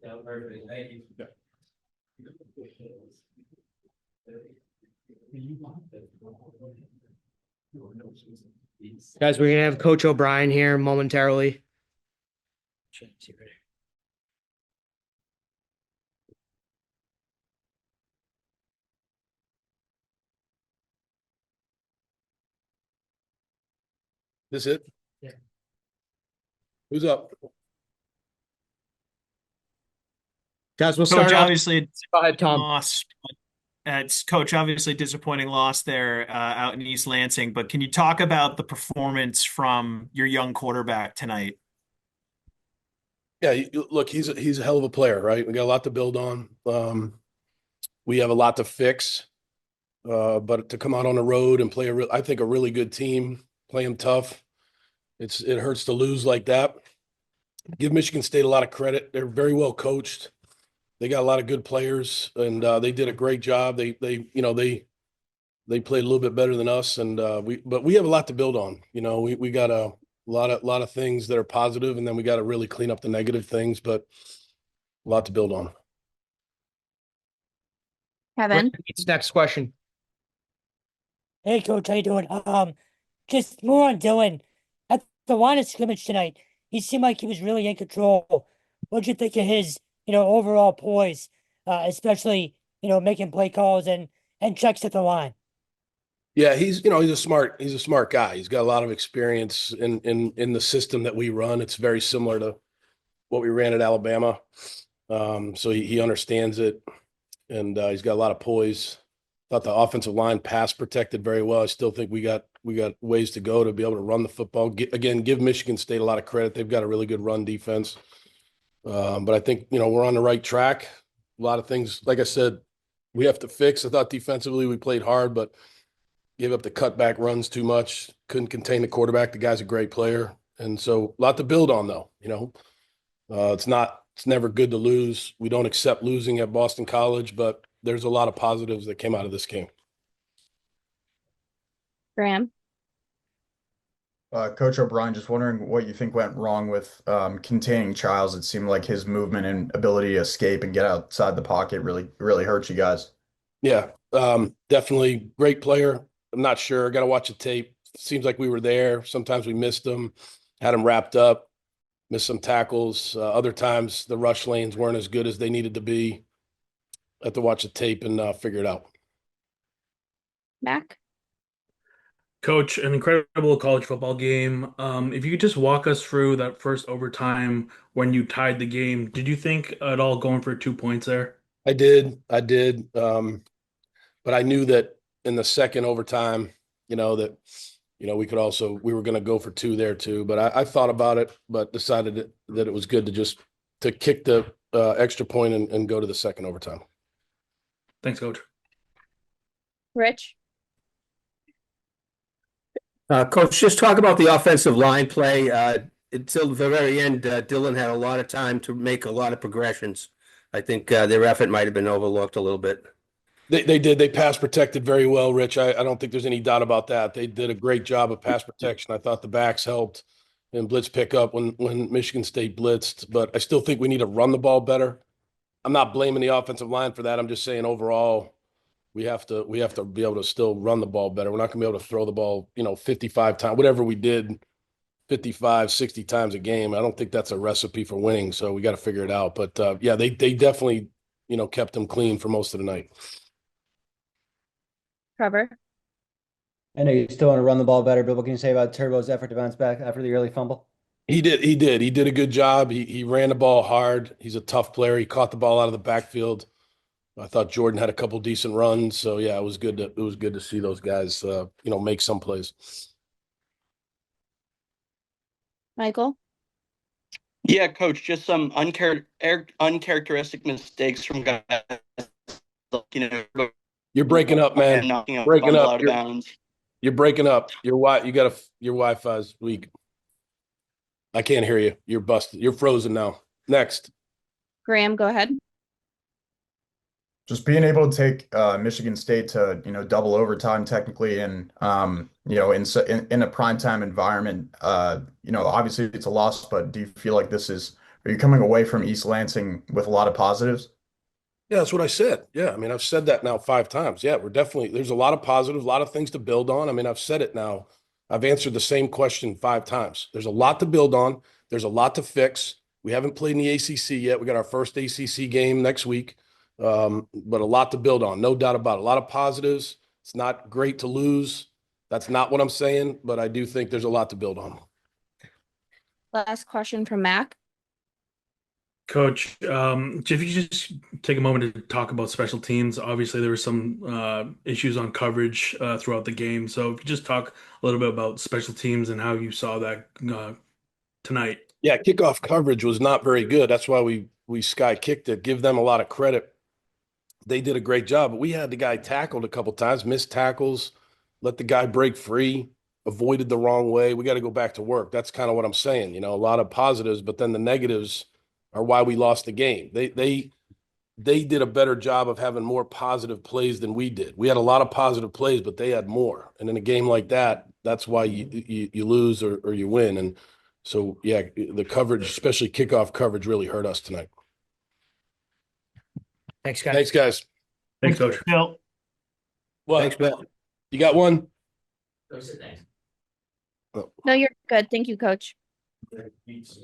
Yeah, perfect. Thank you. Yeah. Guys, we're gonna have Coach O'Brien here momentarily. This it? Yeah. Who's up? Guys, we'll Coach, start off. obviously, Go ahead, Tom. loss. It's Coach, obviously disappointing loss there out in East Lansing. But can you talk about the performance from your young quarterback tonight? Yeah, look, he's a hell of a player, right? We got a lot to build on. We have a lot to fix, but to come out on the road and play I think a really good team, play them tough. It hurts to lose like that. Give Michigan State a lot of credit. They're very well coached. They got a lot of good players, and they did a great job. They played a little bit better than us, and but we have a lot to build on. We got a lot of things that are positive, and then we got to really clean up the negative things, but a lot to build on. Kevin. Next question. Hey, Coach, how you doing? Just more on Dylan. At the line of scrimmage tonight, he seemed like he was really in control. What'd you think of his, overall poise, especially, making play calls and checks at the line? Yeah, he's a smart guy. He's got a lot of experience in the system that we run. It's very similar to what we ran at Alabama. So he understands it, and he's got a lot of poise. Thought the offensive line pass protected very well. I still think we got ways to go to be able to run the football. Give Michigan State a lot of credit. They've got a really good run defense. But I think, we're on the right track. A lot of things, like I said, we have to fix. I thought defensively we played hard, but gave up the cutback runs too much. Couldn't contain the quarterback. The guy's a great player. And so a lot to build on though, it's never good to lose. We don't accept losing at Boston College, but there's a lot of positives that came out of this game. Graham. Coach O'Brien, just wondering what you think went wrong with containing Childs. It seemed like his movement and ability to escape and get outside the pocket really hurt you guys. Yeah, definitely great player. I'm not sure. Got to watch the tape. Seems like we were there. Sometimes we missed him, had him wrapped up, missed some tackles. Other times the rush lanes weren't as good as they needed to be. Have to watch the tape and figure it out. Mac. Coach, an incredible college football game. If you could just walk us through that first overtime when you tied the game, did you think at all going for 2 points there? I did. But I knew that in the second overtime, we were going to go for 2 there too. But I thought about it, but decided that it was good to kick the extra point and go to the second overtime. Thanks, Coach. Rich. Coach, just talk about the offensive line play. Until the very end, Dylan had a lot of time to make a lot of progressions. I think their effort might have been overlooked a little bit. They did. They pass protected very well, Rich. I don't think there's any doubt about that. They did a great job of pass protection. I thought the backs helped in blitz pickup when Michigan State blitzed, but I still think we need to run the ball better. I'm not blaming the offensive line for that. I'm just saying overall, we have to be able to still run the ball better. We're not going to be able to throw the ball, 55 times, whatever we did, 55, 60 times a game. I don't think that's a recipe for winning. So we got to figure it out. But yeah, they definitely, kept them clean for most of the night. Trevor. I know you still want to run the ball better, but what can you say about Turbo's effort to bounce back after the early fumble? He did a good job. He ran the ball hard. He's a tough player. He caught the ball out of the backfield. I thought Jordan had a couple decent runs. So yeah, it was good to see those guys, make some plays. Michael. Yeah, Coach, just some uncharacteristic mistakes from guys. You're breaking up, man. Breaking up. Out of bounds. You're breaking up. Your Wi-Fi's weak. I can't hear you. You're busted. You're frozen now. Next. Graham, go ahead. Just being able to take Michigan State to, double overtime technically and in a primetime environment, obviously it's a loss, but do you feel like are you coming away from East Lansing with a lot of positives? Yeah, that's what I said. Yeah, I mean, I've said that now 5 times. Yeah, there's a lot of positives, a lot of things to build on. I mean, I've said it now. I've answered the same question 5 times. There's a lot to build on. There's a lot to fix. We haven't played in the ACC yet. We got our first ACC game next week, but a lot to build on, no doubt about it. A lot of positives. It's not great to lose. That's not what I'm saying, but I do think there's a lot to build on. Last question from Mac. Coach, if you could just take a moment to talk about special teams. Obviously, there were some issues on coverage throughout the game. So if you just talk a little bit about special teams and how you saw that tonight. Yeah, kickoff coverage was not very good. That's why we sky kicked it. Give them a lot of credit. They did a great job, but we had the guy tackled a couple times, missed tackles, let the guy break free, avoided the wrong way. We got to go back to work. That's kind of what I'm saying. A lot of positives, but then the negatives are why we lost the game. They did a better job of having more positive plays than we did. We had a lot of positive plays, but they had more. And in a game like that, that's why you lose or you win. And so, yeah, the coverage, especially kickoff coverage, really hurt us tonight. Thanks, guys. Thanks, guys. Thanks, Coach. Bill. What? Thanks, Bill. You got one? Go sit down. No, you're good. Thank you, Coach. Pizza.